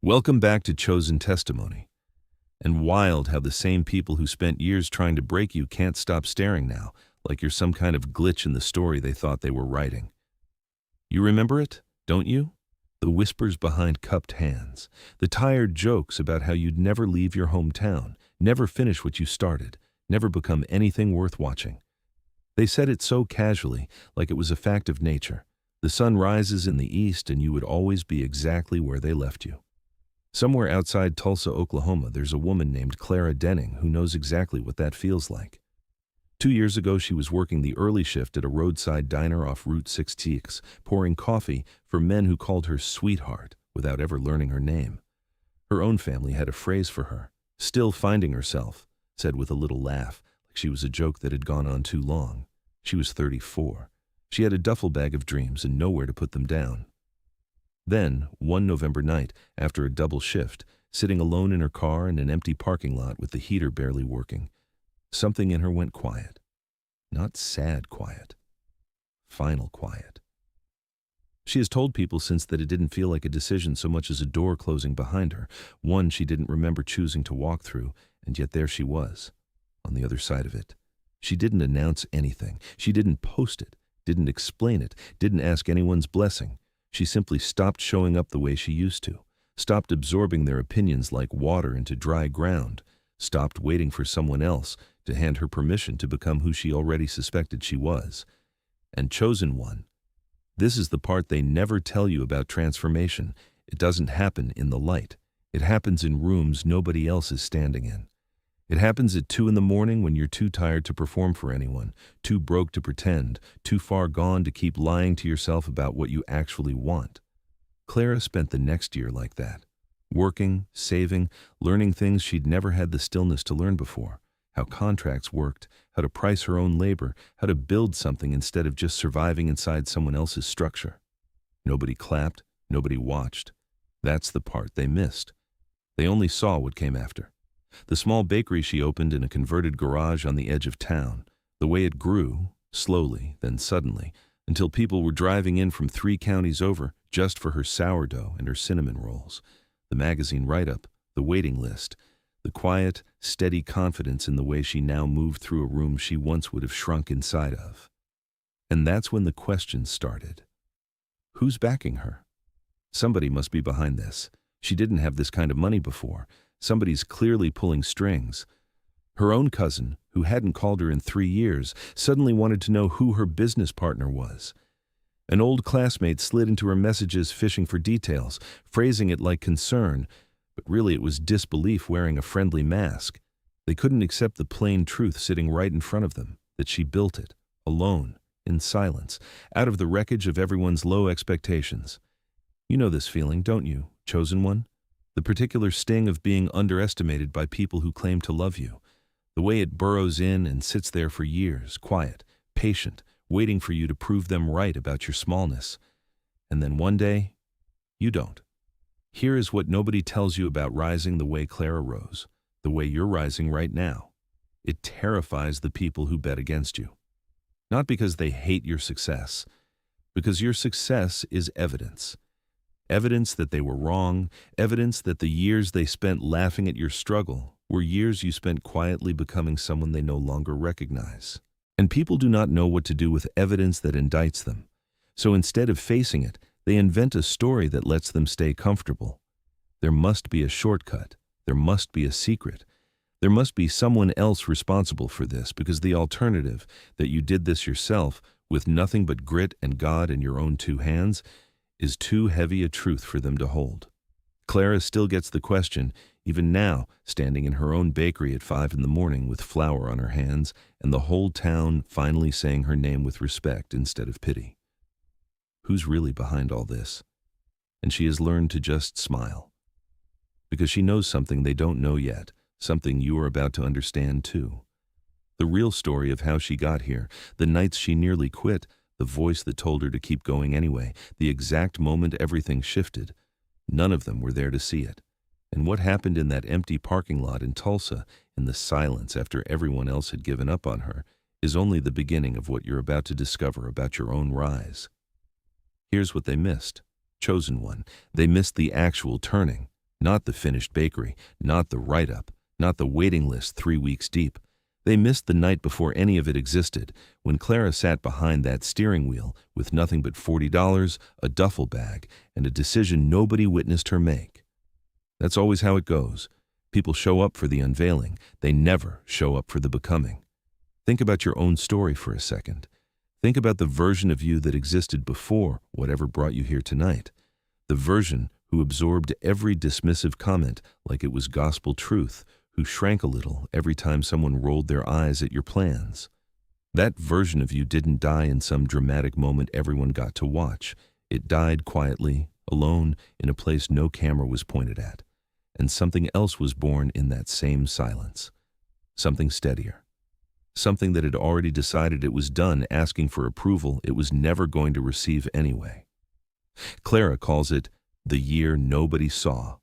Welcome back to Chosen Testimony. And wild how the same people who spent years trying to break you can't stop staring now, like you're some kind of glitch in the story they thought they were writing. You remember it, don't you? The whispers behind cupped hands, the tired jokes about how you'd never leave your hometown, never finish what you started, never become anything worth watching. They said it so casually, like it was a fact of nature. The sun rises in the east and you would always be exactly where they left you. Somewhere outside Tulsa, Oklahoma, there's a woman named Clara Denning who knows exactly what that feels like. 2 years ago, she was working the early shift at a roadside diner off Route 66, pouring coffee for men who called her sweetheart without ever learning her name. Her own family had a phrase for her, still finding herself, said with a little laugh, like she was a joke that had gone on too long. She was 34. She had a duffel bag of dreams and nowhere to put them down. Then, one November night, after a double shift, sitting alone in her car in an empty parking lot with the heater barely working, something in her went quiet. Not sad quiet. Final quiet. She has told people since that it didn't feel like a decision so much as a door closing behind her, one she didn't remember choosing to walk through, and yet there she was, on the other side of it. She didn't announce anything. She didn't post it, didn't explain it, didn't ask anyone's blessing. She simply stopped showing up the way she used to, stopped absorbing their opinions like water into dry ground, stopped waiting for someone else to hand her permission to become who she already suspected she was. And chosen one. This is the part they never tell you about transformation. It doesn't happen in the light. It happens in rooms nobody else is standing in. It happens at 2 a.m. when you're too tired to perform for anyone, too broke to pretend, too far gone to keep lying to yourself about what you actually want. Clara spent the next year like that, working, saving, learning things she'd never had the stillness to learn before, how contracts worked, how to price her own labor, how to build something instead of just surviving inside someone else's structure. Nobody clapped, nobody watched. That's the part they missed. They only saw what came after. The small bakery she opened in a converted garage on the edge of town, the way it grew, slowly, then suddenly, until people were driving in from 3 counties over just for her sourdough and her cinnamon rolls, the magazine write-up, the waiting list, the quiet, steady confidence in the way she now moved through a room she once would have shrunk inside of. And that's when the questions started. Who's backing her? Somebody must be behind this. She didn't have this kind of money before. Somebody's clearly pulling strings. Her own cousin, who hadn't called her in 3 years, suddenly wanted to know who her business partner was. An old classmate slid into her messages fishing for details, phrasing it like concern, but really it was disbelief wearing a friendly mask. They couldn't accept the plain truth sitting right in front of them, that she built it, alone, in silence, out of the wreckage of everyone's low expectations. You know this feeling, don't you, chosen one? The particular sting of being underestimated by people who claim to love you. The way it burrows in and sits there for years, quiet, patient, waiting for you to prove them right about your smallness. And then one day, you don't. Here is what nobody tells you about rising the way Clara rose, the way you're rising right now. It terrifies the people who bet against you. Not because they hate your success, because your success is evidence. Evidence that they were wrong, evidence that the years they spent laughing at your struggle were years you spent quietly becoming someone they no longer recognize. And people do not know what to do with evidence that indicts them. So instead of facing it, they invent a story that lets them stay comfortable. There must be a shortcut. There must be a secret. There must be someone else responsible for this, because the alternative, that you did this yourself with nothing but grit and God in your own 2 hands, is too heavy a truth for them to hold. Clara still gets the question, even now, standing in her own bakery at 5 a.m. with flour on her hands, and the whole town finally saying her name with respect instead of pity. Who's really behind all this? And she has learned to just smile. Because she knows something they don't know yet, something you are about to understand too. The real story of how she got here, the nights she nearly quit, the voice that told her to keep going anyway, the exact moment everything shifted. None of them were there to see it. And what happened in that empty parking lot in Tulsa, in the silence after everyone else had given up on her, is only the beginning of what you're about to discover about your own rise. Here's what they missed. Chosen one. They missed the actual turning. Not the finished bakery, not the write-up, not the waiting list 3 weeks deep. They missed the night before any of it existed, when Clara sat behind that steering wheel with nothing but $40, a duffel bag, and a decision nobody witnessed her make. That's always how it goes. People show up for the unveiling. They never show up for the becoming. Think about your own story for a second. Think about the version of you that existed before whatever brought you here tonight. The version who absorbed every dismissive comment like it was gospel truth, who shrank a little every time someone rolled their eyes at your plans. That version of you didn't die in some dramatic moment everyone got to watch. It died quietly, alone, in a place no camera was pointed at. And something else was born in that same silence. Something steadier. Something that had already decided it was done asking for approval it was never going to receive anyway. Clara calls it the year nobody saw.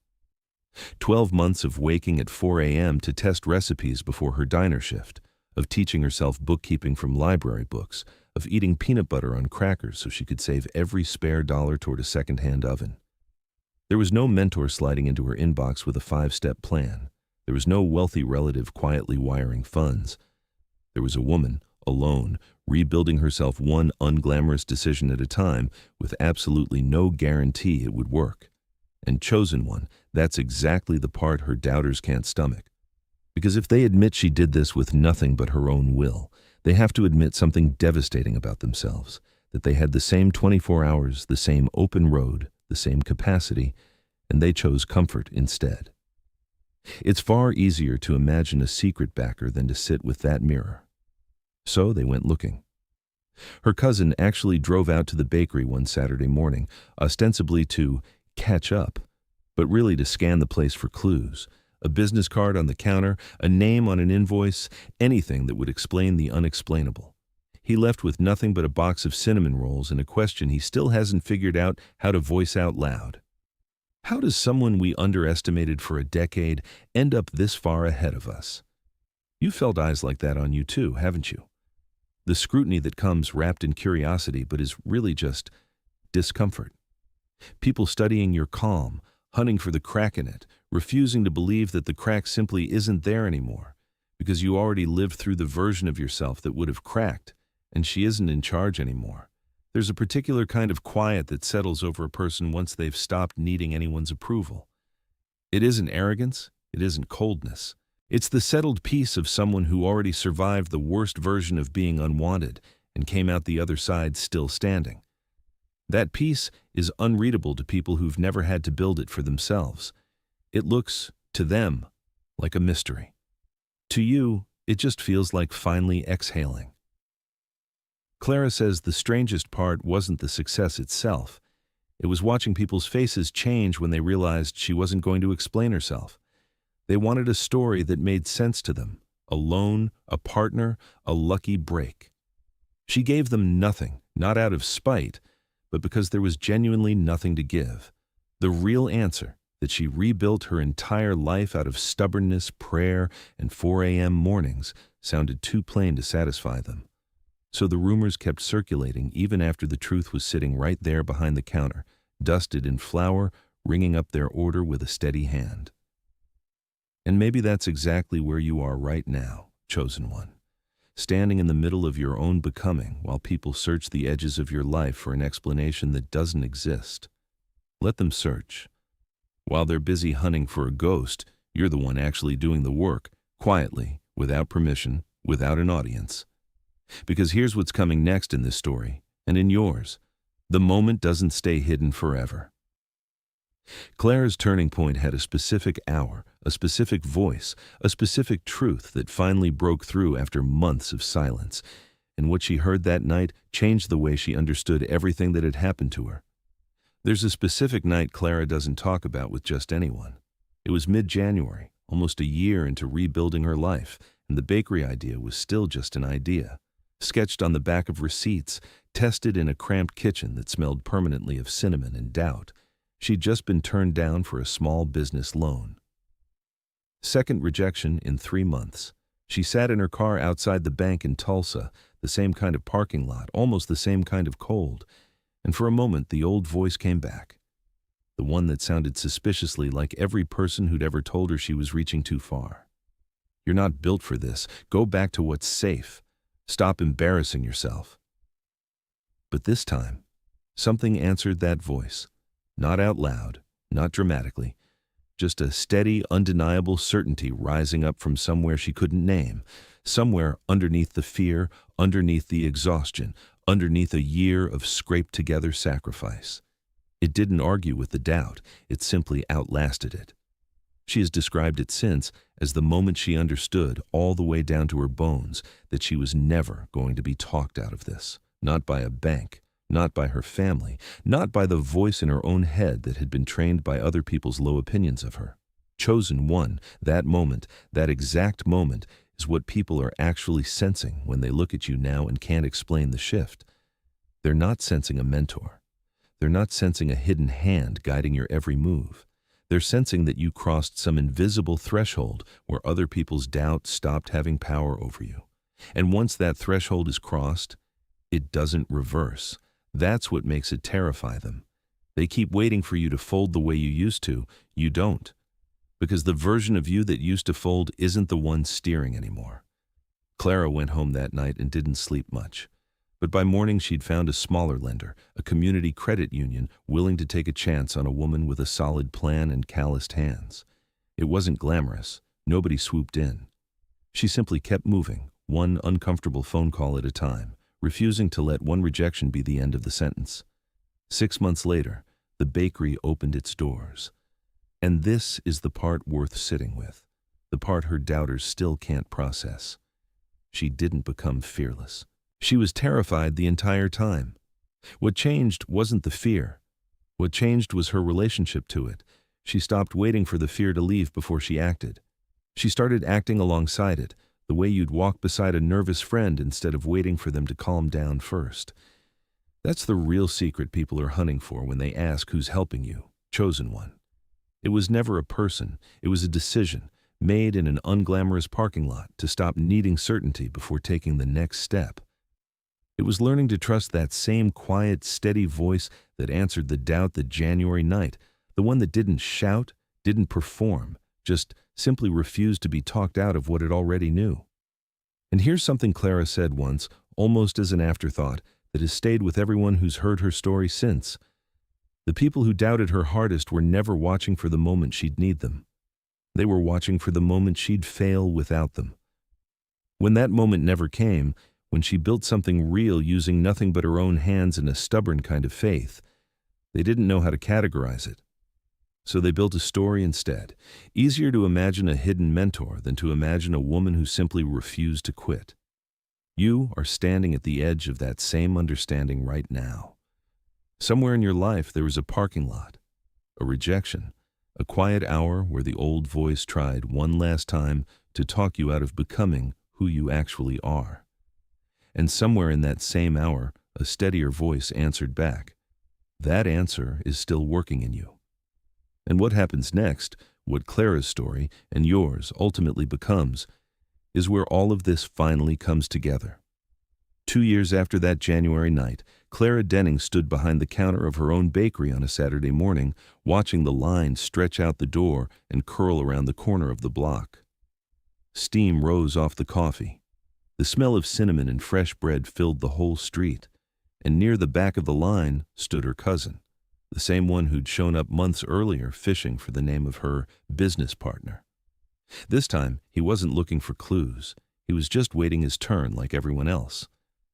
12 months of waking at 4 a.m. to test recipes before her diner shift, of teaching herself bookkeeping from library books, of eating peanut butter on crackers so she could save every spare dollar toward a second-hand oven. There was no mentor sliding into her inbox with a 5-step plan. There was no wealthy relative quietly wiring funds. There was a woman, alone, rebuilding herself one unglamorous decision at a time with absolutely no guarantee it would work. And chosen one, that's exactly the part her doubters can't stomach. Because if they admit she did this with nothing but her own will, they have to admit something devastating about themselves, that they had the same 24 hours, the same open road, the same capacity, and they chose comfort instead. It's far easier to imagine a secret backer than to sit with that mirror. So they went looking. Her cousin actually drove out to the bakery one Saturday morning, ostensibly to catch up, but really to scan the place for clues. A business card on the counter, a name on an invoice, anything that would explain the unexplainable. He left with nothing but a box of cinnamon rolls and a question he still hasn't figured out how to voice out loud. How does someone we underestimated for a decade end up this far ahead of us? You've felt eyes like that on you too, haven't you? The scrutiny that comes wrapped in curiosity but is really just discomfort. People studying your calm, hunting for the crack in it, refusing to believe that the crack simply isn't there anymore, because you already lived through the version of yourself that would have cracked, and she isn't in charge anymore. There's a particular kind of quiet that settles over a person once they've stopped needing anyone's approval. It isn't arrogance, it isn't coldness. It's the settled peace of someone who already survived the worst version of being unwanted and came out the other side still standing. That peace is unreadable to people who've never had to build it for themselves. It looks, to them, like a mystery. To you, it just feels like finally exhaling. Clara says the strangest part wasn't the success itself. It was watching people's faces change when they realized she wasn't going to explain herself. They wanted a story that made sense to them, a loan, a partner, a lucky break. She gave them nothing, not out of spite, but because there was genuinely nothing to give. The real answer, that she rebuilt her entire life out of stubbornness, prayer, and 4 a.m. mornings, sounded too plain to satisfy them. So the rumors kept circulating even after the truth was sitting right there behind the counter, dusted in flour, ringing up their order with a steady hand. And maybe that's exactly where you are right now, chosen one, standing in the middle of your own becoming while people search the edges of your life for an explanation that doesn't exist. Let them search. While they're busy hunting for a ghost, you're the one actually doing the work, quietly, without permission, without an audience. Because here's what's coming next in this story, and in yours. The moment doesn't stay hidden forever. Clara's turning point had a specific hour, a specific voice, a specific truth that finally broke through after months of silence, and what she heard that night changed the way she understood everything that had happened to her. There's a specific night Clara doesn't talk about with just anyone. It was mid-January, almost a year into rebuilding her life, and the bakery idea was still just an idea, sketched on the back of receipts, tested in a cramped kitchen that smelled permanently of cinnamon and doubt. She'd just been turned down for a small business loan. Second rejection in 3 months. She sat in her car outside the bank in Tulsa, the same kind of parking lot, almost the same kind of cold, and for a moment the old voice came back. the one that sounded suspiciously like every person who'd ever told her she was reaching too far. You're not built for this. Go back to what's safe. Stop embarrassing yourself. But this time, something answered that voice. Not out loud, not dramatically, just a steady, undeniable certainty rising up from somewhere she couldn't name, somewhere underneath the fear, underneath the exhaustion, underneath a year of scraped-together sacrifice. It didn't argue with the doubt, it simply outlasted it. She has described it since as the moment she understood, all the way down to her bones, that she was never going to be talked out of this, not by a bank, not by her family, not by the voice in her own head that had been trained by other people's low opinions of her. Chosen one, that moment, that exact moment, is what people are actually sensing when they look at you now and can't explain the shift. They're not sensing a mentor. They're not sensing a hidden hand guiding your every move. They're sensing that you crossed some invisible threshold where other people's doubt stopped having power over you. And once that threshold is crossed, it doesn't reverse. That's what makes it terrify them. They keep waiting for you to fold the way you used to. You don't. Because the version of you that used to fold isn't the one steering anymore. Clara went home that night and didn't sleep much. But by morning she'd found a smaller lender, a community credit union, willing to take a chance on a woman with a solid plan and calloused hands. It wasn't glamorous. Nobody swooped in. She simply kept moving, one uncomfortable phone call at a time, refusing to let one rejection be the end of the sentence. 6 months later, the bakery opened its doors. And this is the part worth sitting with, the part her doubters still can't process. She didn't become fearless. She was terrified the entire time. What changed wasn't the fear. What changed was her relationship to it. She stopped waiting for the fear to leave before she acted. She started acting alongside it, the way you'd walk beside a nervous friend instead of waiting for them to calm down first. That's the real secret people are hunting for when they ask who's helping you, chosen one. It was never a person, it was a decision, made in an unglamorous parking lot to stop needing certainty before taking the next step. It was learning to trust that same quiet, steady voice that answered the doubt that January night, the one that didn't shout, didn't perform, just simply refused to be talked out of what it already knew. And here's something Clara said once, almost as an afterthought, that has stayed with everyone who's heard her story since. The people who doubted her hardest were never watching for the moment she'd need them. They were watching for the moment she'd fail without them. When that moment never came, when she built something real using nothing but her own hands and a stubborn kind of faith, they didn't know how to categorize it. So they built a story instead. Easier to imagine a hidden mentor than to imagine a woman who simply refused to quit. You are standing at the edge of that same understanding right now. Somewhere in your life there was a parking lot, a rejection, a quiet hour where the old voice tried one last time to talk you out of becoming who you actually are. And somewhere in that same hour, a steadier voice answered back. That answer is still working in you. And what happens next, what Clara's story and yours ultimately becomes, is where all of this finally comes together. 2 years after that January night, Clara Denning stood behind the counter of her own bakery on a Saturday morning, watching the line stretch out the door and curl around the corner of the block. Steam rose off the coffee. The smell of cinnamon and fresh bread filled the whole street, and near the back of the line stood her cousin, the same one who'd shown up months earlier fishing for the name of her business partner. This time, he wasn't looking for clues. He was just waiting his turn like everyone else.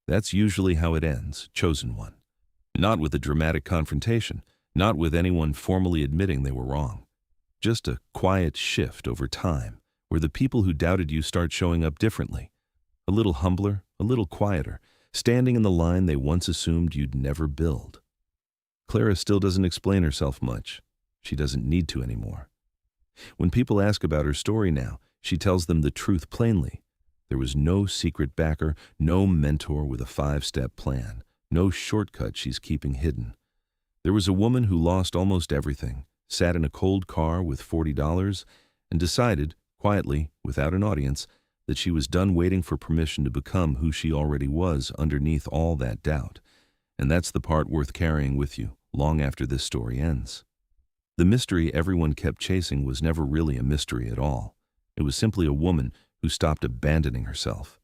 That's usually how it ends, chosen one. Not with a dramatic confrontation, not with anyone formally admitting they were wrong. Just a quiet shift over time, where the people who doubted you start showing up differently. A little humbler, a little quieter, standing in the line they once assumed you'd never build. Clara still doesn't explain herself much. She doesn't need to anymore. When people ask about her story now, she tells them the truth plainly. There was no secret backer, no mentor with a 5-step plan, no shortcut she's keeping hidden. There was a woman who lost almost everything, sat in a cold car with $40, and decided, quietly, without an audience, that she was done waiting for permission to become who she already was underneath all that doubt. And that's the part worth carrying with you long after this story ends. The mystery everyone kept chasing was never really a mystery at all. It was simply a woman who stopped abandoning herself.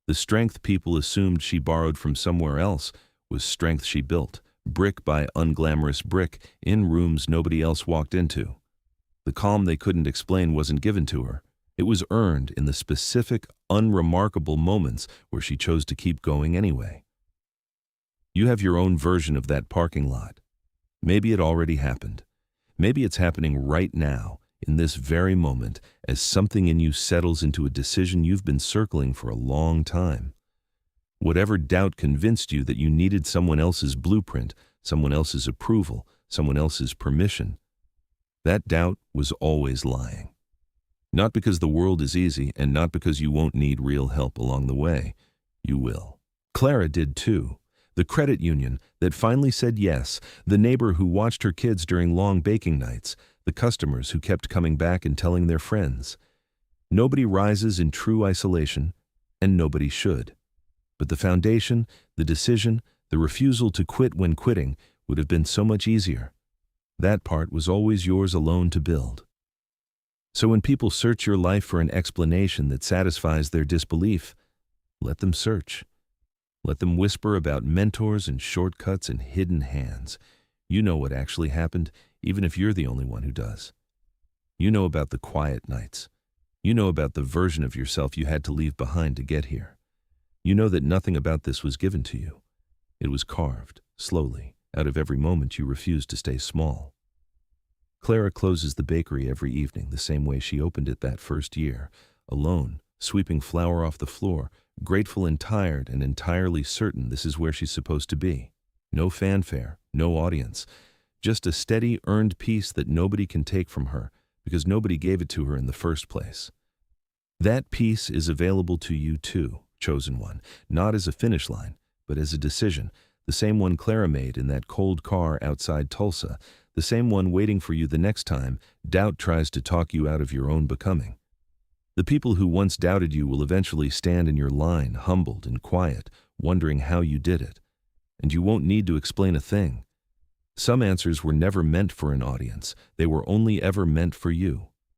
The strength people assumed she borrowed from somewhere else was strength she built, brick by unglamorous brick, in rooms nobody else walked into. The calm they couldn't explain wasn't given to her. It was earned in the specific, unremarkable moments where she chose to keep going anyway. You have your own version of that parking lot. Maybe it already happened. Maybe it's happening right now, in this very moment, as something in you settles into a decision you've been circling for a long time. Whatever doubt convinced you that you needed someone else's blueprint, someone else's approval, someone else's permission, that doubt was always lying. Not because the world is easy and not because you won't need real help along the way. You will. Clara did too. The credit union that finally said yes, the neighbor who watched her kids during long baking nights, the customers who kept coming back and telling their friends. Nobody rises in true isolation, and nobody should. But the foundation, the decision, the refusal to quit when quitting would have been so much easier. That part was always yours alone to build. So when people search your life for an explanation that satisfies their disbelief, let them search. Let them whisper about mentors and shortcuts and hidden hands. You know what actually happened, even if you're the only one who does. You know about the quiet nights. You know about the version of yourself you had to leave behind to get here. You know that nothing about this was given to you. It was carved, slowly, out of every moment you refused to stay small. Clara closes the bakery every evening the same way she opened it that first year, alone, sweeping flour off the floor, grateful and tired and entirely certain this is where she's supposed to be. No fanfare, no audience, just a steady, earned peace that nobody can take from her because nobody gave it to her in the first place. That peace is available to you too, chosen one, not as a finish line, but as a decision, the same one Clara made in that cold car outside Tulsa, the same one waiting for you the next time doubt tries to talk you out of your own becoming. The people who once doubted you will eventually stand in your line, humbled and quiet, wondering how you did it. And you won't need to explain a thing. Some answers were never meant for an audience. They were only ever meant for you.